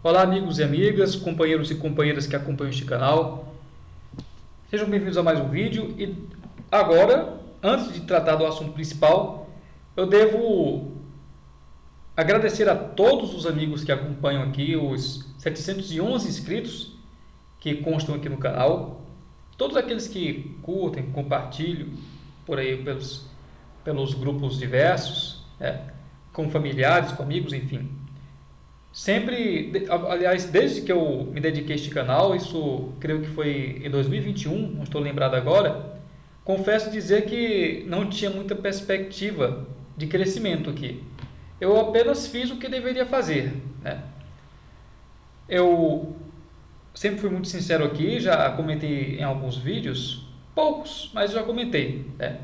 Olá, amigos e amigas, companheiros e companheiras que acompanham este canal. Sejam bem-vindos a mais um vídeo. E agora, antes de tratar do assunto principal, eu devo agradecer a todos os amigos que acompanham aqui, os 711 inscritos que constam aqui no canal, todos aqueles que curtem, compartilham por aí pelos grupos diversos, com familiares, com amigos, enfim. Sempre, aliás, desde que eu me dediquei a este canal, isso creio que foi em 2021, não estou lembrado agora, confesso dizer que não tinha muita perspectiva de crescimento aqui. Eu apenas fiz o que deveria fazer, né? Eu sempre fui muito sincero aqui, já comentei em alguns vídeos, poucos, mas já comentei, né?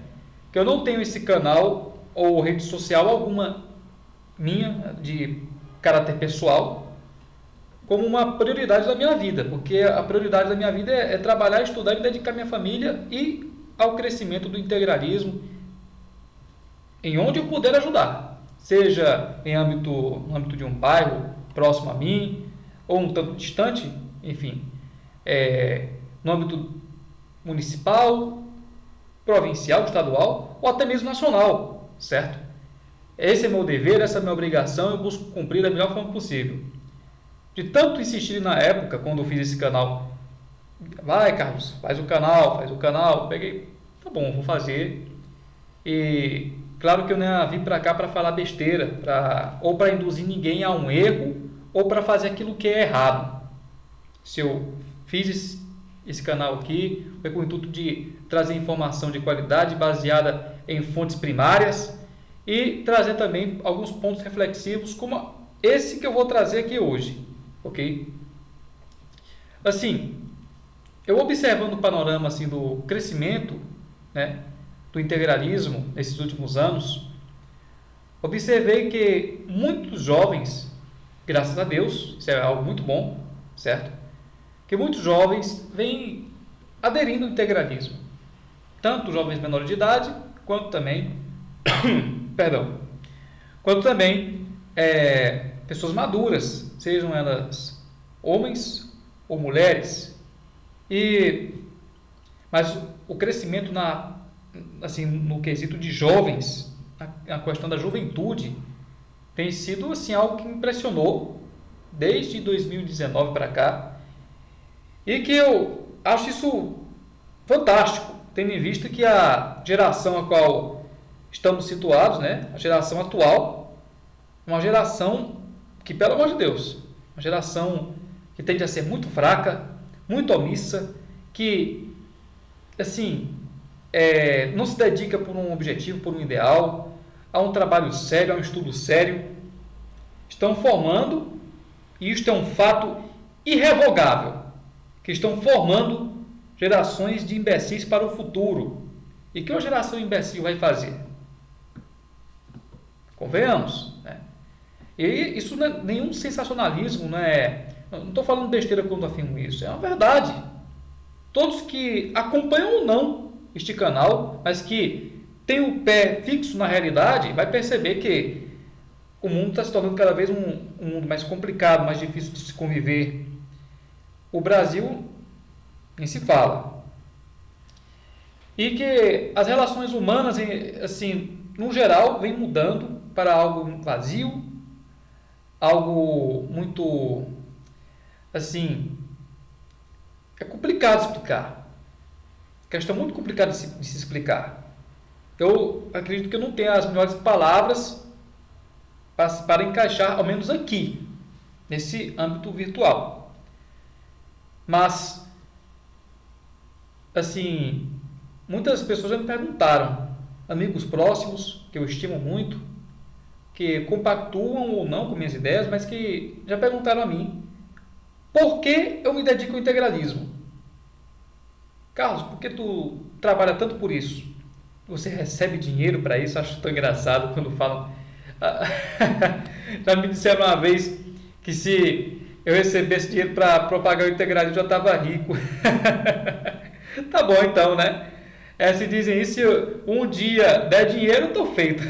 Que eu não tenho esse canal ou rede social alguma minha de caráter pessoal como uma prioridade da minha vida, porque a prioridade da minha vida é trabalhar, estudar e dedicar minha família e ao crescimento do integralismo em onde eu puder ajudar, seja no âmbito de um bairro próximo a mim ou um tanto distante, enfim, no âmbito municipal, provincial, estadual ou até mesmo nacional, certo? Esse é meu dever, essa é minha obrigação, eu busco cumprir da melhor forma possível. De tanto insistir na época, quando eu fiz esse canal, vai Carlos, faz o canal, peguei, tá bom, vou fazer. E claro que eu não vim para cá para falar besteira, ou para induzir ninguém a um erro, ou para fazer aquilo que é errado. Se eu fiz esse canal aqui, foi com o intuito de trazer informação de qualidade baseada em fontes primárias, e trazer também alguns pontos reflexivos como esse que eu vou trazer aqui hoje, ok? Assim, eu observando o panorama assim, do crescimento, né, do integralismo nesses últimos anos, observei que muitos jovens, graças a Deus, isso é algo muito bom, certo? Que muitos jovens vêm aderindo ao integralismo, tanto jovens menores de idade, quanto também pessoas maduras, sejam elas homens ou mulheres. Mas o crescimento no quesito de jovens, a questão da juventude, tem sido assim, algo que me impressionou desde 2019 para cá, e que eu acho isso fantástico, tendo em vista que a geração a qual estamos situados, né, a geração atual, uma geração que, pelo amor de Deus, uma geração que tende a ser muito fraca, muito omissa, que, assim, não se dedica por um objetivo, por um ideal, a um trabalho sério, a um estudo sério. Estão formando, e isto é um fato irrevogável, que estão formando gerações de imbecis para o futuro. E o que uma geração imbecil vai fazer? Convenhamos, né? E isso não é nenhum sensacionalismo, não estou falando besteira quando afirmo isso, é uma verdade. Todos que acompanham ou não este canal, mas que têm o pé fixo na realidade, vai perceber que o mundo está se tornando cada vez um mundo mais complicado, mais difícil de se conviver. O Brasil nem se fala. E que as relações humanas, assim, no geral, vem mudando para algo vazio, algo muito, assim, é complicado de explicar. Questão muito complicada de se explicar. Eu acredito que eu não tenho as melhores palavras para encaixar, ao menos aqui, nesse âmbito virtual. Mas, assim, muitas pessoas já me perguntaram, amigos próximos, que eu estimo muito, que compactuam ou não com minhas ideias, mas que já perguntaram a mim, por que eu me dedico ao integralismo? Carlos, por que tu trabalha tanto por isso? Você recebe dinheiro para isso? Acho tão engraçado quando falam. Já me disseram uma vez que se eu recebesse dinheiro para propagar o integralismo, eu já estava rico. Tá bom então, né? Se dizem isso, se um dia der dinheiro, eu estou feito.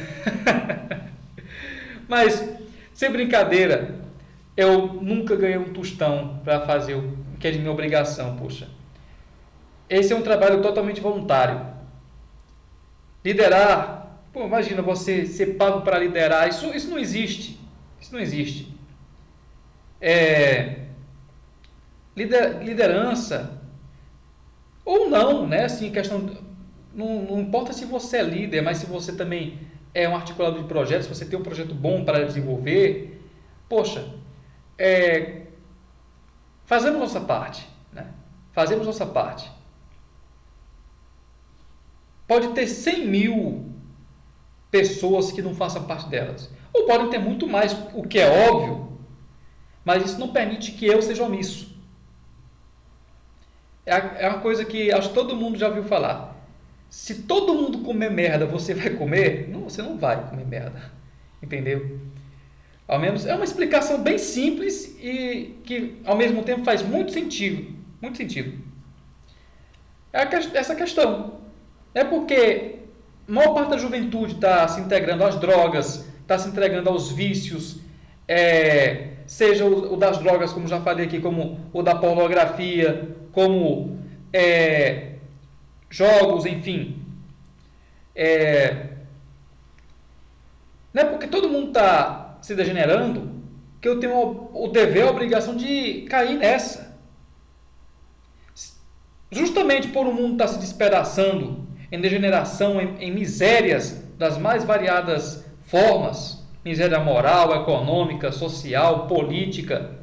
Mas, sem brincadeira, eu nunca ganhei um tostão para fazer o que é de minha obrigação, poxa. Esse é um trabalho totalmente voluntário. Liderar, pô, imagina você ser pago para liderar, isso não existe. Isso não existe. Liderança, ou não, né? Assim, questão, não importa se você é líder, mas se você também é um articulador de projetos, se você tem um projeto bom para desenvolver, poxa, fazemos nossa parte, né? Fazemos nossa parte. Pode ter 100 mil pessoas que não façam parte delas. Ou podem ter muito mais, o que é óbvio, mas isso não permite que eu seja omisso. É uma coisa que acho que todo mundo já ouviu falar. Se todo mundo comer merda, você vai comer? Não, você não vai comer merda. Entendeu? Ao menos é uma explicação bem simples e que ao mesmo tempo faz muito sentido. Muito sentido. Essa questão. É porque a maior parte da juventude está se integrando às drogas, está se entregando aos vícios, seja o das drogas, como já falei aqui, como o da pornografia, como jogos, enfim. Não é porque todo mundo está se degenerando que eu tenho o dever, a obrigação de cair nessa. Justamente por o mundo estar se despedaçando em degeneração, em misérias das mais variadas formas, miséria moral, econômica, social, política.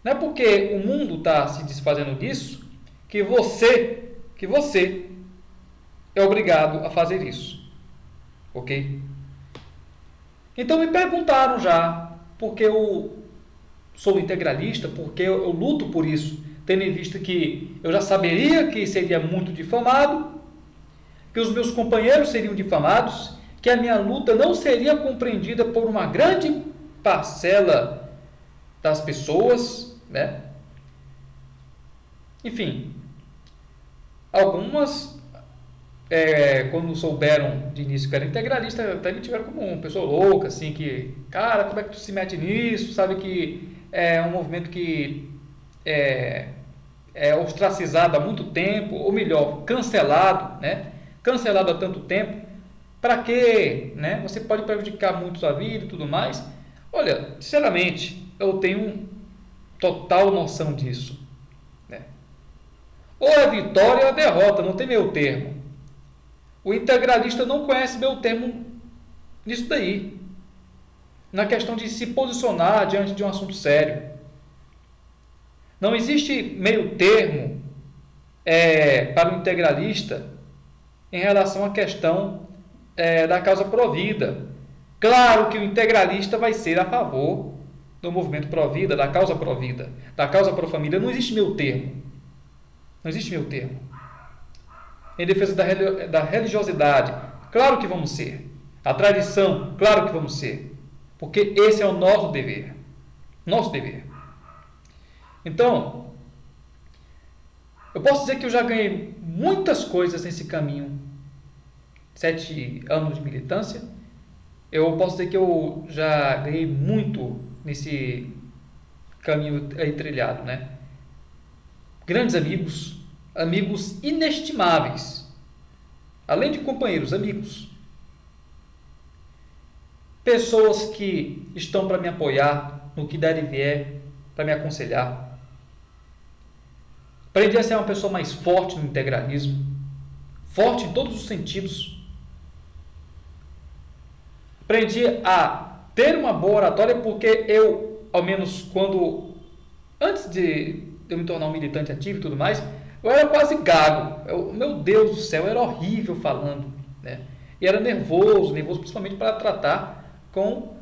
Não é porque o mundo está se desfazendo disso que você é obrigado a fazer isso. Ok? Então me perguntaram já porque eu sou integralista, porque eu luto por isso, tendo em vista que eu já saberia que seria muito difamado, que os meus companheiros seriam difamados, que a minha luta não seria compreendida por uma grande parcela das pessoas, né? Enfim, algumas, quando souberam de início que era integralista, até me tiveram como uma pessoa louca, assim, que, cara, como é que tu se mete nisso? Sabe que é um movimento que é ostracizado há muito tempo, ou melhor, cancelado, né? Cancelado há tanto tempo, para quê? Né? Você pode prejudicar muito sua vida e tudo mais. Olha, sinceramente, eu tenho total noção disso. Né? Ou é vitória ou é derrota, não tem meio termo. O integralista não conhece meio termo nisso daí. Na questão de se posicionar diante de um assunto sério. Não existe meio termo para o integralista em relação à questão da causa provida. Claro que o integralista vai ser a favor do movimento provida, da causa provida, da causa pró-família. Não existe meio termo. Não existe meio termo. Em defesa da religiosidade, claro que vamos ser. A tradição, claro que vamos ser. Porque esse é o nosso dever. Nosso dever. Então, eu posso dizer que eu já ganhei muitas coisas nesse caminho. 7 anos de militância. Eu posso dizer que eu já ganhei muito nesse caminho aí trilhado, né? Grandes amigos, amigos inestimáveis. Além de companheiros, amigos. Pessoas que estão para me apoiar no que der e vier, para me aconselhar. Aprendi a ser uma pessoa mais forte no integralismo, forte em todos os sentidos. Aprendi a ter uma boa oratória porque eu, ao menos antes de eu me tornar um militante ativo e tudo mais, eu era quase gago. Meu Deus do céu, eu era horrível falando, né? E era nervoso principalmente para tratar com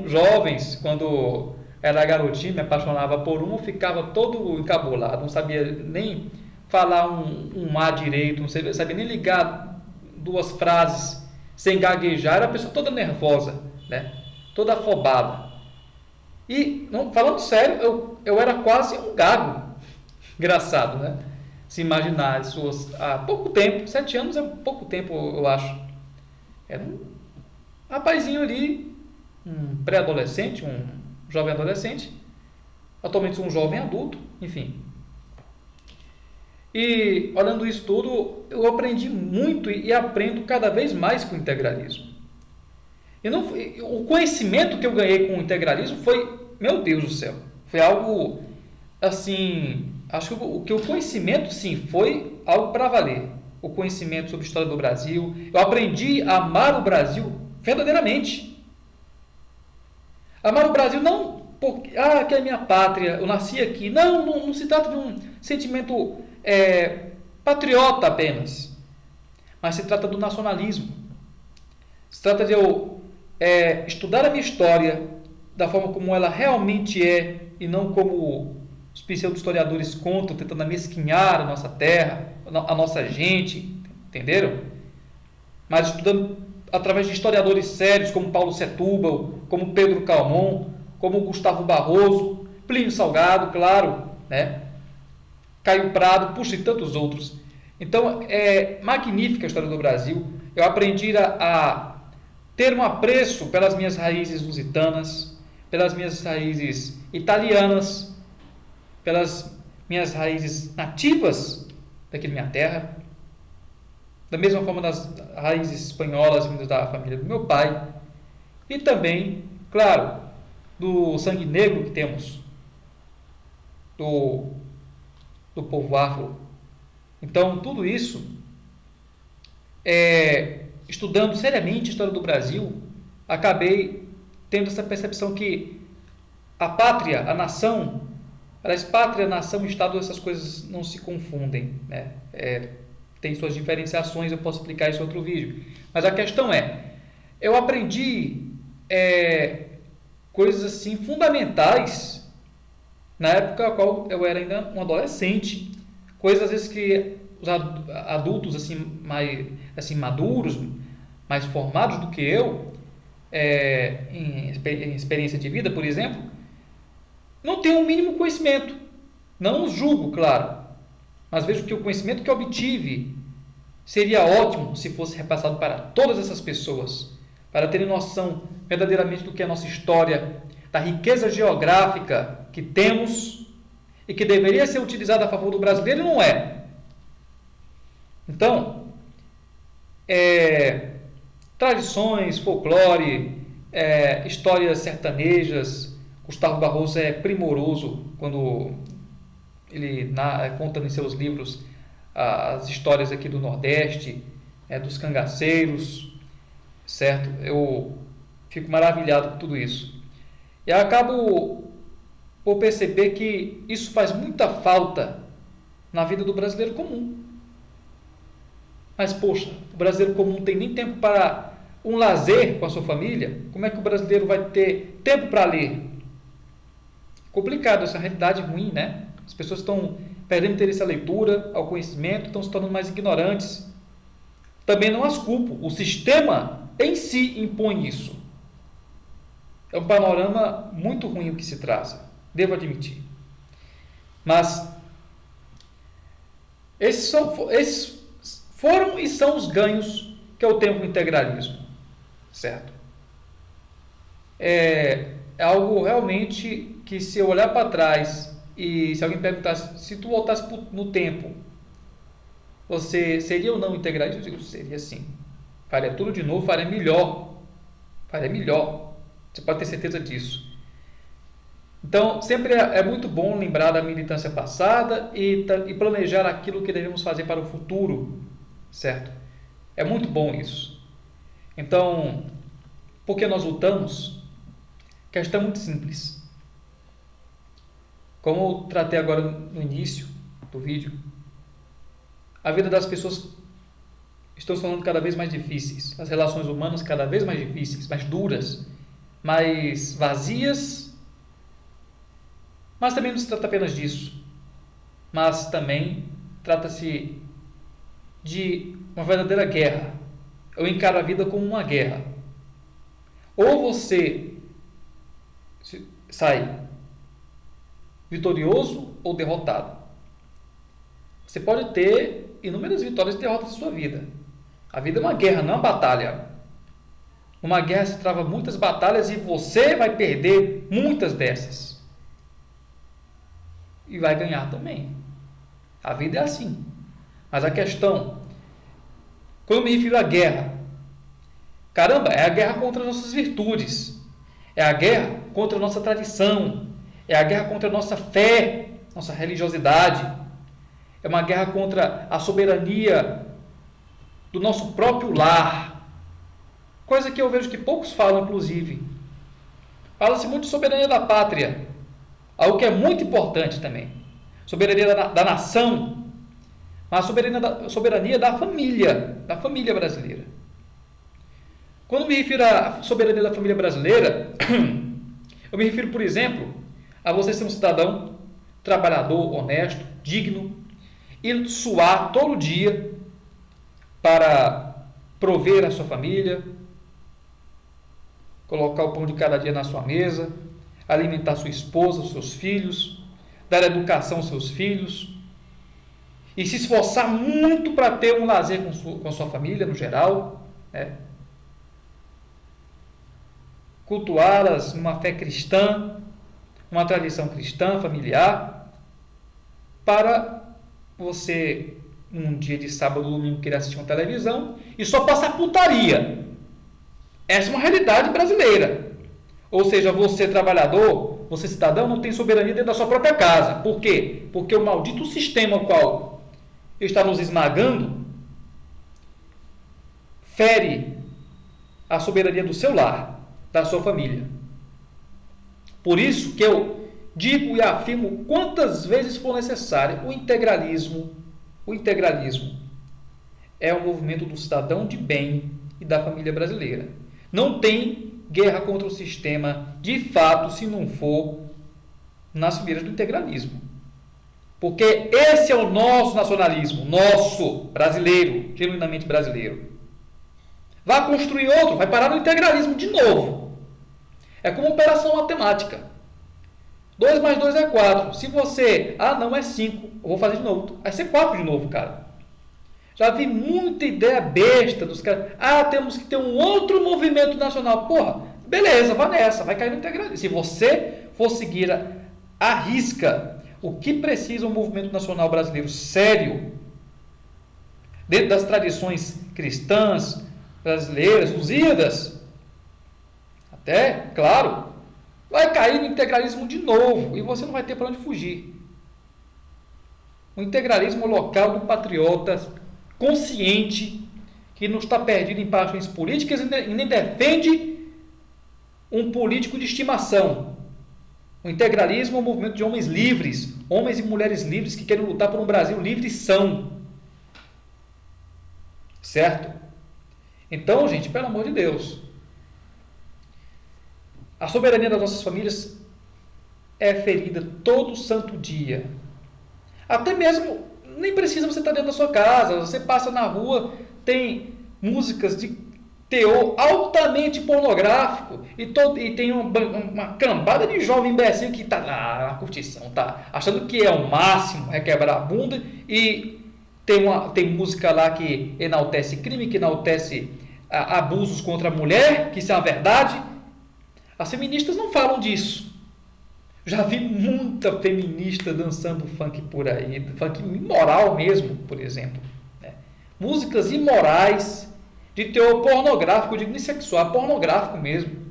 jovens. Quando era garotinho, me apaixonava por um, eu ficava todo encabulado, não sabia nem falar um A direito, não sabia nem ligar 2 frases sem gaguejar, era a pessoa toda nervosa, né? Toda afobada. E, falando sério, eu era quase um gago. Engraçado, né? Se imaginar há pouco tempo, 7 anos é pouco tempo, eu acho. Era um rapazinho ali, um pré-adolescente, um jovem adolescente, atualmente sou um jovem adulto, enfim. E olhando isso tudo, eu aprendi muito e aprendo cada vez mais com o integralismo. E não, o conhecimento que eu ganhei com o integralismo foi, meu Deus do céu, foi algo assim, acho que o conhecimento sim foi algo para valer. O conhecimento sobre a história do Brasil, eu aprendi a amar o Brasil verdadeiramente. Amar o Brasil não porque, que é minha pátria, eu nasci aqui. Não se trata de um sentimento patriota apenas, mas se trata do nacionalismo. Se trata de eu estudar a minha história da forma como ela realmente é e não como os pseudo-historiadores contam, tentando amesquinhar a nossa terra, a nossa gente, entenderam? Mas estudando através de historiadores sérios como Paulo Setúbal, como Pedro Calmon, como Gustavo Barroso, Plínio Salgado, claro, né? Caio Prado, puxa, e tantos outros. Então, é magnífica a história do Brasil. Eu aprendi a ter um apreço pelas minhas raízes lusitanas, pelas minhas raízes italianas, pelas minhas raízes nativas daqui da minha terra, da mesma forma das raízes espanholas vindas da família do meu pai, e também, claro, do sangue negro que temos, do povo afro. Então, tudo isso, estudando seriamente a história do Brasil, acabei tendo essa percepção que a pátria, a nação, aliás, pátria, nação e Estado, essas coisas não se confundem, né? Tem suas diferenciações, eu posso explicar isso em outro vídeo. Mas a questão eu aprendi coisas assim fundamentais na época na qual eu era ainda um adolescente, coisas às vezes que os adultos assim mais assim maduros, mais formados do que eu, em experiência de vida, por exemplo, não têm o mínimo conhecimento. Não os julgo, claro, mas vejo que o conhecimento que eu obtive seria ótimo se fosse repassado para todas essas pessoas, para terem noção verdadeiramente do que é a nossa história, da riqueza geográfica que temos e que deveria ser utilizada a favor do brasileiro e não é. Então, tradições, folclore, histórias sertanejas. Gustavo Barroso é primoroso quando ele conta em seus livros as histórias aqui do Nordeste, dos cangaceiros, certo? Eu fico maravilhado com tudo isso. E acabo por perceber que isso faz muita falta na vida do brasileiro comum. Mas, poxa, o brasileiro comum não tem nem tempo para um lazer com a sua família. Como é que o brasileiro vai ter tempo para ler? Complicado, essa realidade ruim, né? As pessoas estão perdendo interesse à leitura, ao conhecimento, estão se tornando mais ignorantes. Também não as culpo. O sistema em si impõe isso. É um panorama muito ruim o que se traça, devo admitir. Mas esses foram e são os ganhos que eu tenho com o integralismo, certo? É algo realmente que, se eu olhar para trás e se alguém perguntasse, se tu voltasse no tempo, você seria ou não integralista? Eu digo, seria sim. Faria tudo de novo, faria melhor. Faria melhor. Você pode ter certeza disso. Então, sempre é muito bom lembrar da militância passada e planejar aquilo que devemos fazer para o futuro, certo? É muito bom isso. Então, por que nós lutamos? A questão é muito simples. Como eu tratei agora no início do vídeo, a vida das pessoas estão se tornando cada vez mais difíceis, as relações humanas cada vez mais difíceis, mais duras, mais vazias, mas também não se trata apenas disso, mas também trata-se de uma verdadeira guerra. Eu encaro a vida como uma guerra. Ou você sai vitorioso ou derrotado. Você pode ter inúmeras vitórias e derrotas em sua vida. A vida é uma guerra, não é uma batalha. Numa guerra se trava muitas batalhas e você vai perder muitas dessas. E vai ganhar também. A vida é assim. Mas a questão, quando eu me refiro à guerra, caramba, é a guerra contra as nossas virtudes. É a guerra contra a nossa tradição. É a guerra contra a nossa fé, nossa religiosidade. É uma guerra contra a soberania do nosso próprio lar. Coisa que eu vejo que poucos falam, inclusive. Fala-se muito de soberania da pátria. Algo que é muito importante também. Soberania da nação. Mas a soberania da família brasileira. Quando me refiro à soberania da família brasileira, eu me refiro, por exemplo, a você ser um cidadão trabalhador, honesto, digno, e suar todo dia para prover a sua família, colocar o pão de cada dia na sua mesa, alimentar sua esposa, os seus filhos, dar educação aos seus filhos, e se esforçar muito para ter um lazer com a sua família no geral, né? Cultuá-las numa fé cristã, uma tradição cristã, familiar, para você, num dia de sábado ou domingo, querer assistir uma televisão e só passar putaria. Essa é uma realidade brasileira. Ou seja, você trabalhador, você cidadão, não tem soberania dentro da sua própria casa. Por quê? Porque o maldito sistema ao qual está nos esmagando fere a soberania do seu lar, da sua família. Por isso que eu digo e afirmo quantas vezes for necessário, o integralismo é o movimento do cidadão de bem e da família brasileira. Não tem guerra contra o sistema, de fato, se não for nas fibras do integralismo. Porque esse é o nosso nacionalismo, nosso, brasileiro, genuinamente brasileiro. Vai construir outro, vai parar no integralismo de novo. É como operação matemática. 2 mais 2 é 4. Se você, não é 5, eu vou fazer de novo. Vai ser 4 de novo, cara. Já vi muita ideia besta dos caras. Temos que ter um outro movimento nacional. Porra, beleza, vai nessa, vai cair no integralismo. Se você for seguir a risca o que precisa um movimento nacional brasileiro sério, dentro das tradições cristãs, brasileiras, lusíadas, até, claro, vai cair no integralismo de novo e você não vai ter para onde fugir. O integralismo local do patriota consciente que não está perdido em paixões políticas e nem defende um político de estimação. O integralismo é um movimento de homens livres, homens e mulheres livres que querem lutar por um Brasil livre e são. Certo? Então, gente, pelo amor de Deus, a soberania das nossas famílias é ferida todo santo dia. Até mesmo, nem precisa você estar dentro da sua casa, você passa na rua, tem músicas de teor altamente pornográfico e tem uma cambada de jovem imbecil que está na curtição, tá achando que é o máximo, é quebrar a bunda, e tem música lá que enaltece crime, que enaltece abusos contra a mulher, que isso é uma verdade. As feministas não falam disso. Já vi muita feminista dançando funk por aí, funk imoral mesmo, por exemplo, né? Músicas imorais de teor pornográfico, eu digo nem sexual, pornográfico mesmo.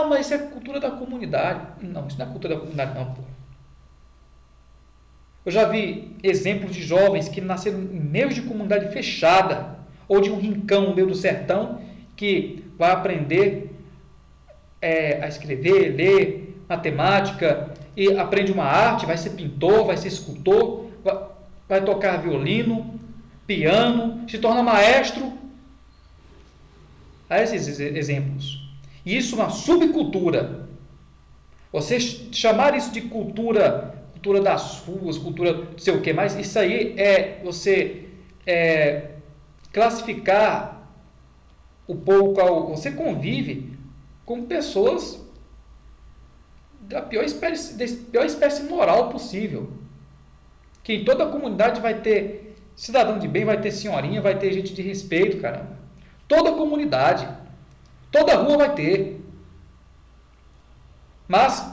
Mas isso é cultura da comunidade. Não, isso não é cultura da comunidade não, pô. Eu já vi exemplos de jovens que nasceram em meio de comunidade fechada, ou de um rincão no meio do sertão, que vai aprender a escrever, ler, matemática, e aprende uma arte, vai ser pintor, vai ser escultor, vai tocar violino, piano, se torna maestro. Há esses exemplos. E isso é uma subcultura. Você chamar isso de cultura das ruas, cultura não sei o que mais, isso aí é você classificar o povo qual você convive com pessoas da pior espécie moral possível. Que em toda a comunidade vai ter cidadão de bem, vai ter senhorinha, vai ter gente de respeito, caramba. toda comunidade, toda rua vai ter. Mas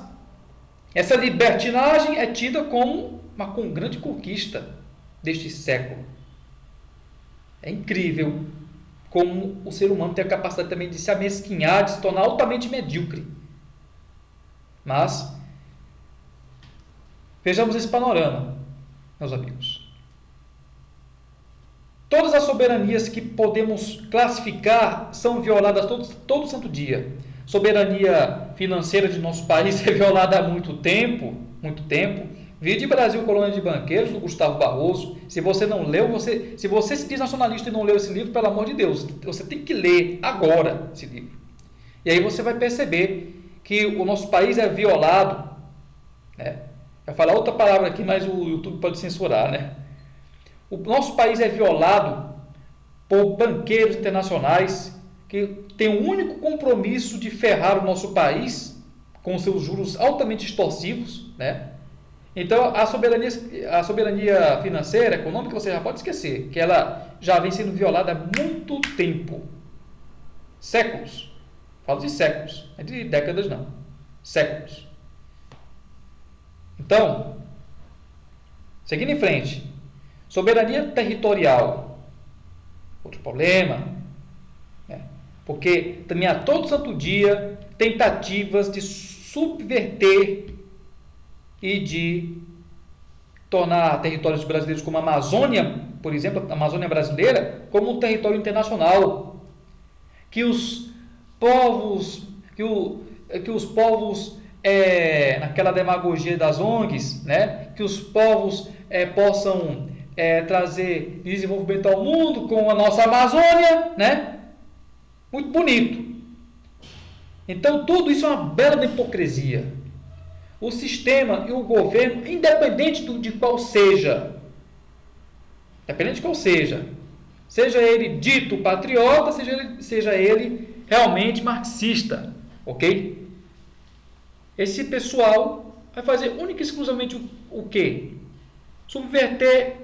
essa libertinagem é tida como uma grande conquista deste século. É incrível como o ser humano tem a capacidade também de se amesquinhar, de se tornar altamente medíocre. Mas vejamos esse panorama, meus amigos. Todas as soberanias que podemos classificar são violadas todo santo dia. Soberania financeira de nosso país é violada há muito tempo. Vide Brasil, Colônia de Banqueiros, do Gustavo Barroso. Se você não leu, se você se diz nacionalista e não leu esse livro, pelo amor de Deus, você tem que ler agora esse livro. E aí você vai perceber que o nosso país é violado, né? Eu vou falar outra palavra aqui, mas o YouTube pode censurar, né? O nosso país é violado por banqueiros internacionais que têm o único compromisso de ferrar o nosso país com seus juros altamente extorsivos, né? Então, a soberania financeira, econômica, você já pode esquecer, que ela já vem sendo violada há muito tempo. Séculos. Falo de séculos, não é de décadas não. Séculos. Então, seguindo em frente, soberania territorial. Outro problema, né? Porque também há todo santo dia tentativas de subverter e de tornar territórios brasileiros como a Amazônia, por exemplo, a Amazônia brasileira, como um território internacional. Que os povos, naquela demagogia das ONGs, né, que os povos possam trazer desenvolvimento ao mundo com a nossa Amazônia, né? Muito bonito. Então, tudo isso é uma bela hipocrisia. O sistema e o governo, independente de qual seja, seja ele dito patriota, seja ele realmente marxista, ok? Esse pessoal vai fazer única e exclusivamente o quê? Subverter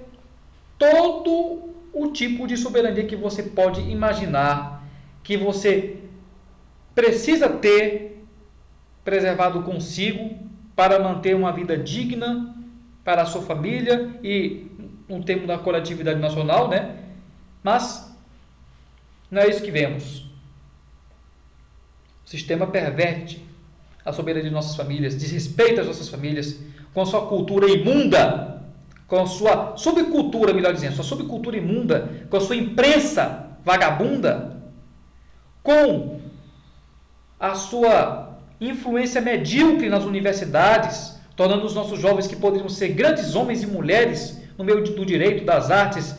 todo o tipo de soberania que você pode imaginar, que você precisa ter preservado consigo para manter uma vida digna para a sua família e um termo da coletividade nacional, né? Mas não é isso que vemos. O sistema perverte a soberania de nossas famílias, desrespeita as nossas famílias com a sua cultura imunda, com a sua subcultura, melhor dizendo, sua subcultura imunda, com a sua imprensa vagabunda, com a sua influência medíocre nas universidades, tornando os nossos jovens que poderiam ser grandes homens e mulheres no meio do direito, das artes,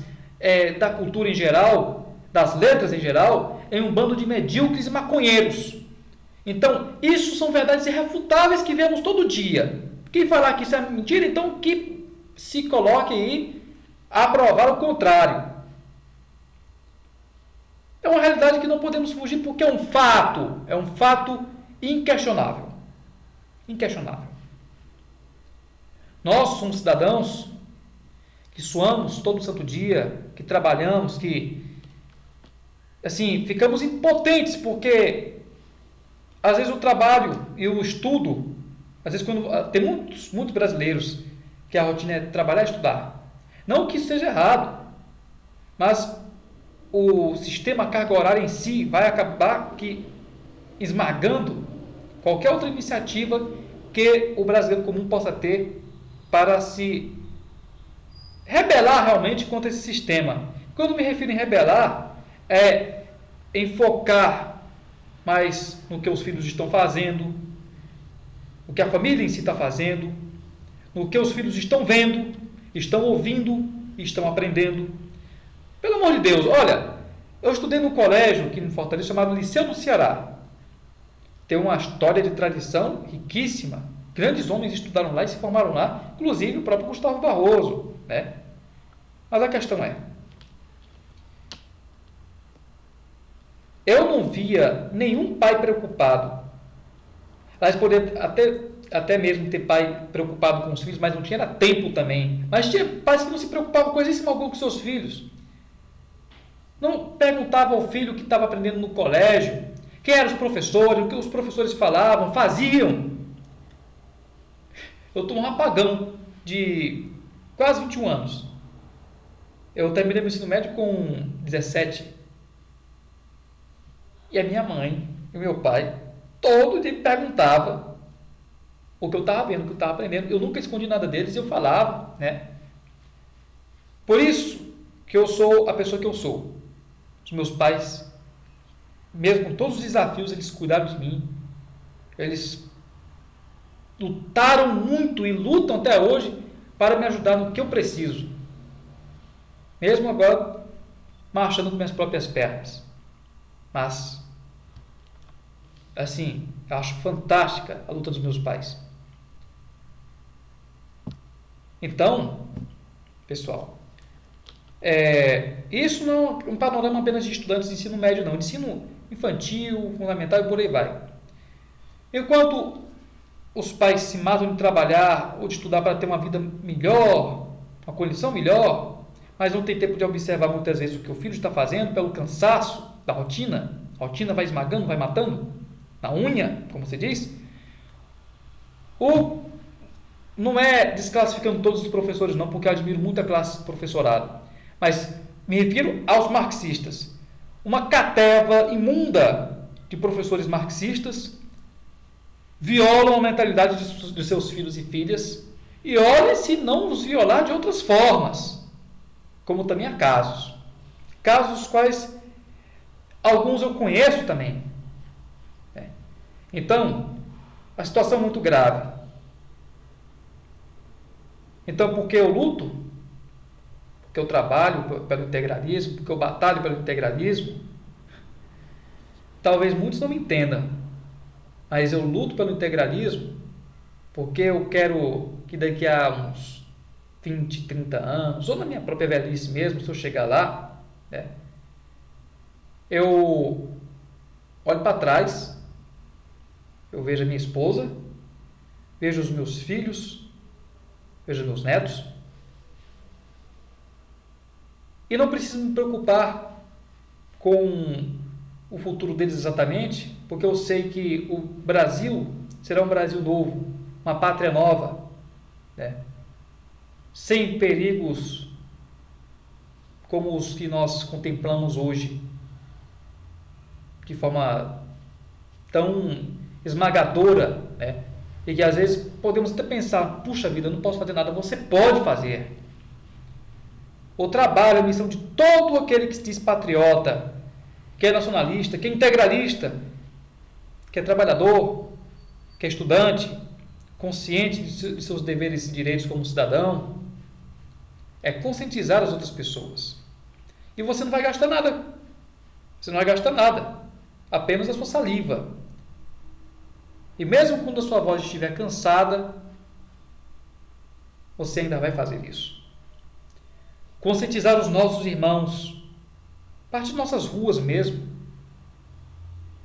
da cultura em geral, das letras em geral, em um bando de medíocres e maconheiros. Então, isso são verdades irrefutáveis que vemos todo dia. Quem falar que isso é mentira, então que se coloque aí a provar o contrário. É uma realidade que não podemos fugir porque é um fato inquestionável. Inquestionável. Nós somos cidadãos que suamos todo santo dia, que trabalhamos, que assim, ficamos impotentes porque às vezes o trabalho e o estudo, às vezes tem muitos brasileiros que a rotina é trabalhar e estudar. Não que isso seja errado, mas o sistema carga horária em si vai acabar esmagando qualquer outra iniciativa que o brasileiro comum possa ter para se rebelar realmente contra esse sistema. Quando me refiro em rebelar, é em focar mais no que os filhos estão fazendo, o que a família em si está fazendo, no que os filhos estão vendo, estão ouvindo e estão aprendendo. Pelo amor de Deus, olha, eu estudei num colégio aqui no Fortaleza chamado Liceu do Ceará. Tem uma história de tradição riquíssima. Grandes homens estudaram lá e se formaram lá, inclusive o próprio Gustavo Barroso, né? Mas a questão é, eu não via nenhum pai preocupado. Mas poderia até mesmo ter pai preocupado com os filhos, mas não tinha tempo também. Mas tinha pais que não se preocupavam coisíssima alguma com seus filhos. Não perguntava ao filho o que estava aprendendo no colégio, quem eram os professores, o que os professores falavam, faziam. Eu estou um rapagão de quase 21 anos. Eu terminei meu ensino médio com 17. E a minha mãe e o meu pai, todo dia me perguntava o que eu estava vendo, o que eu estava aprendendo. Eu nunca escondi nada deles e eu falava, né? Por isso que eu sou a pessoa que eu sou. Os meus pais, mesmo com todos os desafios, eles cuidaram de mim. Eles lutaram muito e lutam até hoje para me ajudar no que eu preciso. Mesmo agora marchando com minhas próprias pernas. Mas, assim, eu acho fantástica a luta dos meus pais. Então, pessoal, isso não é um panorama apenas de estudantes de ensino médio, não. De ensino infantil, fundamental e por aí vai. Enquanto os pais se matam de trabalhar ou de estudar para ter uma vida melhor, uma condição melhor, mas não tem tempo de observar muitas vezes o que o filho está fazendo pelo cansaço da rotina. A rotina vai esmagando, vai matando, na unha, como se diz. Ou não é desclassificando todos os professores, não, porque eu admiro muito a classe professorado, mas me refiro aos marxistas. Uma caterva imunda de professores marxistas violam a mentalidade de seus filhos e filhas, e olha se não os violar de outras formas, como também há casos quais alguns eu conheço também. Então, a situação é muito grave. Então, porque eu luto, porque eu trabalho pelo integralismo, porque eu batalho pelo integralismo, talvez muitos não me entendam, mas eu luto pelo integralismo porque eu quero que daqui a uns 20, 30 anos, ou na minha própria velhice mesmo, se eu chegar lá, eu olho para trás, eu vejo a minha esposa, vejo os meus filhos, vejo meus netos, e não preciso me preocupar com o futuro deles exatamente, porque eu sei que o Brasil será um Brasil novo, uma pátria nova, sem perigos como os que nós contemplamos hoje, de forma tão esmagadora, e que às vezes podemos até pensar, puxa vida, eu não posso fazer nada. Você pode fazer. O trabalho, a missão de todo aquele que se diz patriota, que é nacionalista, que é integralista, que é trabalhador, que é estudante, consciente de seus deveres e direitos como cidadão, é conscientizar as outras pessoas. E você não vai gastar nada. Você não vai gastar nada. Apenas a sua saliva. E mesmo quando a sua voz estiver cansada, você ainda vai fazer isso. Conscientizar os nossos irmãos, a partir de nossas ruas mesmo.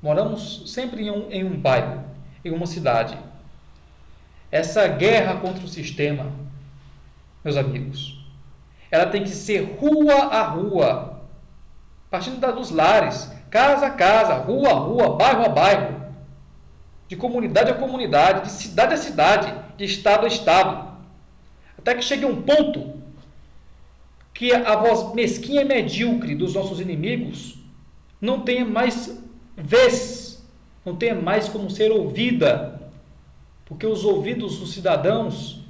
Moramos sempre em um bairro, em uma cidade. Essa guerra contra o sistema, meus amigos, ela tem que ser rua a rua, partindo dos lares, casa a casa, rua a rua, bairro a bairro, de comunidade a comunidade, de cidade a cidade, de estado a estado, até que chegue um ponto que a voz mesquinha e medíocre dos nossos inimigos não tenha mais vez, não tenha mais como ser ouvida, porque os ouvidos dos cidadãos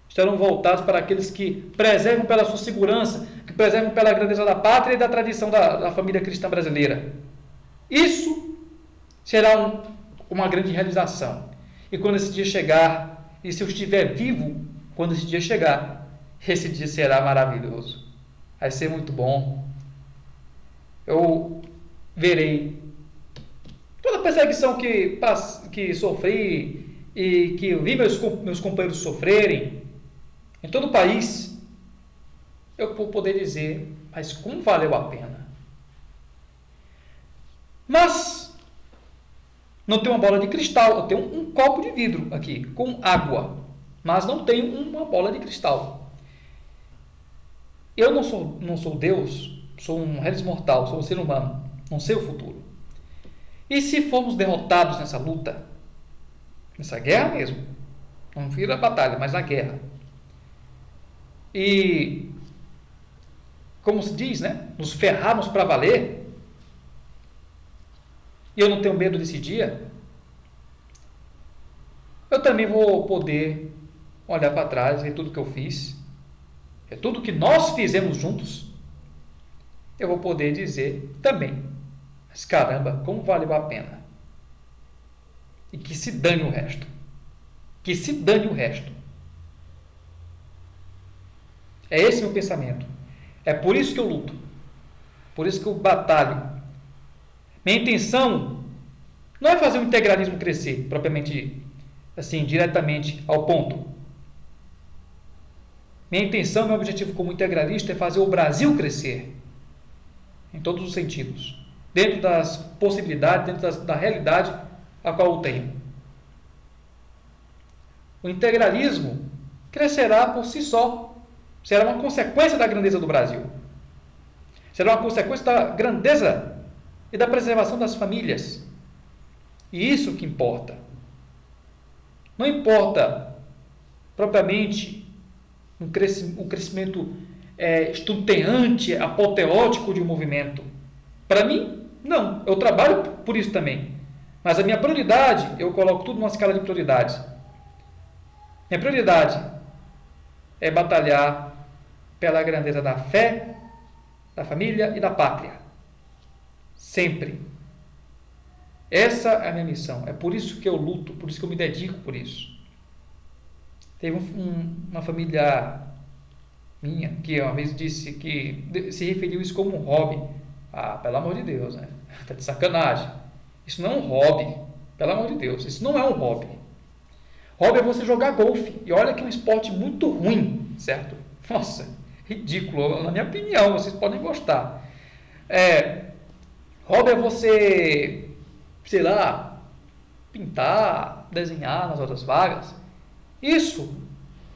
estarão voltados para aqueles que preservam pela sua segurança, que preservam pela grandeza da pátria e da tradição da família cristã brasileira. Isso será uma grande realização. E quando esse dia chegar, e se eu estiver vivo quando esse dia chegar, esse dia será maravilhoso. Vai ser muito bom. Eu verei toda a perseguição que sofri e que eu vi meus companheiros sofrerem em todo o país. Eu vou poder dizer, mas como valeu a pena? Mas não tenho uma bola de cristal, eu tenho um copo de vidro aqui, com água, mas não tenho uma bola de cristal. Eu não sou Deus, sou um Reles mortal, sou um ser humano, não sei o futuro. E se formos derrotados nessa luta, nessa guerra mesmo, não vira batalha, mas na guerra, e, como se diz, né, nos ferrarmos para valer, e eu não tenho medo desse dia, eu também vou poder olhar para trás, ver tudo que eu fiz, ver tudo que nós fizemos juntos, eu vou poder dizer também, mas caramba, como valeu a pena. E que se dane o resto. Que se dane o resto. É esse meu pensamento. É por isso que eu luto. Por isso que eu batalho. Minha intenção não é fazer o integralismo crescer, propriamente assim, diretamente ao ponto. Minha intenção, meu objetivo como integralista é fazer o Brasil crescer. Em todos os sentidos. Dentro das possibilidades, dentro da realidade a qual eu tenho. O integralismo crescerá por si só. Será uma consequência da grandeza do Brasil. Será uma consequência da grandeza e da preservação das famílias. E isso que importa. Não importa propriamente um crescimento estonteante, apoteótico de um movimento. Para mim, não. Eu trabalho por isso também. Mas a minha prioridade, eu coloco tudo numa escala de prioridades. Minha prioridade é batalhar pela grandeza da fé, da família e da pátria. Sempre. Essa é a minha missão. É por isso que eu luto, por isso que eu me dedico por isso. Teve uma familiar minha que uma vez disse que se referiu isso como um hobby. Ah, pelo amor de Deus, né? Tá de sacanagem. Isso não é um hobby. Pelo amor de Deus, isso não é um hobby. Hobby é você jogar golfe. E olha que é um esporte muito ruim, certo? Nossa, ridículo. Na minha opinião, vocês podem gostar. Hobby é você, sei lá, pintar, desenhar nas horas vagas. Isso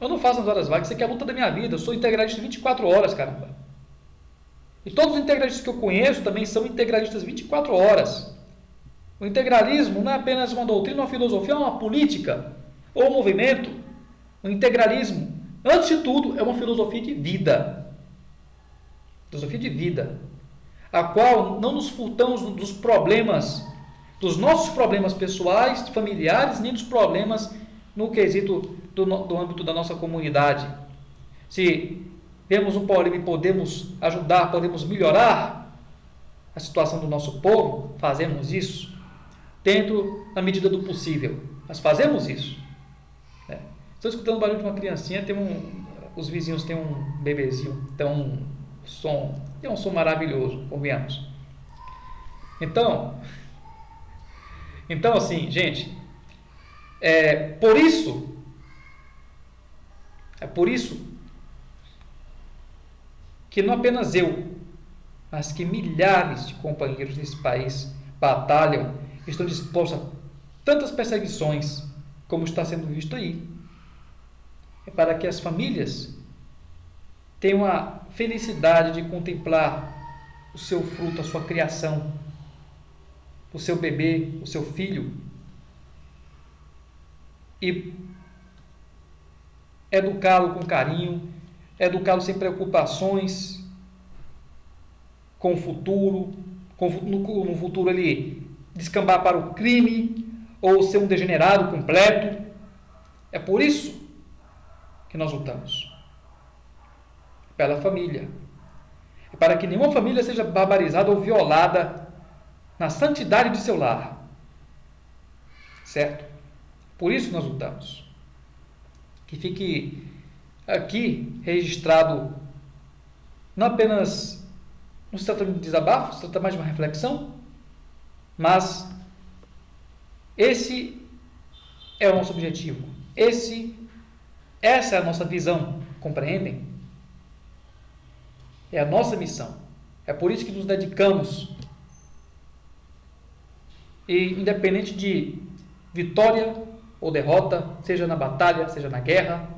eu não faço nas horas vagas. Isso aqui é a luta da minha vida. Eu sou integralista 24 horas, caramba. E todos os integralistas que eu conheço também são integralistas 24 horas. O integralismo não é apenas uma doutrina, uma filosofia, é uma política ou um movimento. O integralismo, antes de tudo, é uma filosofia de vida. Filosofia de vida. A qual não nos furtamos dos problemas, dos nossos problemas pessoais, familiares, nem dos problemas no quesito do âmbito da nossa comunidade. Se vemos um problema e podemos ajudar, podemos melhorar a situação do nosso povo, fazemos isso dentro da medida do possível. Mas fazemos isso. Estou escutando o barulho de uma criancinha, os vizinhos têm um bebezinho, tem um som maravilhoso, convenhamos. Então assim, gente, é por isso que não apenas eu, mas que milhares de companheiros desse país batalham, estão dispostos a tantas perseguições como está sendo visto aí. É para que as famílias tenham a felicidade de contemplar o seu fruto, a sua criação, o seu bebê, o seu filho, e educá-lo com carinho, educá-lo sem preocupações com o futuro, no futuro ele descambar para o crime ou ser um degenerado completo. É por isso que nós lutamos. Pela família. É para que nenhuma família seja barbarizada ou violada na santidade de seu lar. Certo? Por isso que nós lutamos. Que fique aqui registrado, não apenas, não se trata de um desabafo, se trata mais de uma reflexão, mas esse é o nosso objetivo. Essa é a nossa visão, compreendem? É a nossa missão. É por isso que nos dedicamos. E independente de vitória ou derrota, seja na batalha, seja na guerra,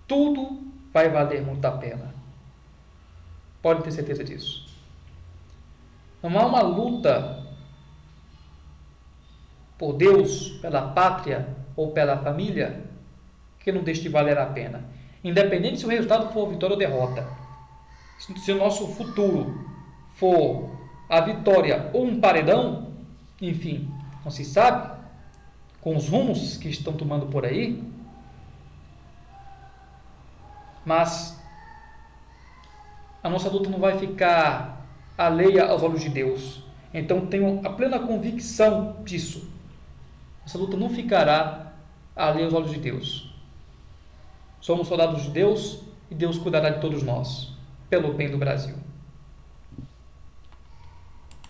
tudo vai valer muito a pena. Pode ter certeza disso. Não há uma luta por Deus, pela pátria ou pela família que não deixe de valer a pena. Independente se o resultado for vitória ou derrota. Se o nosso futuro for a vitória ou um paredão, enfim, não se sabe, com os rumos que estão tomando por aí, mas a nossa luta não vai ficar alheia aos olhos de Deus. Então tenho a plena convicção disso. Nossa luta não ficará alheia aos olhos de Deus. Somos soldados de Deus e Deus cuidará de todos nós, pelo bem do Brasil.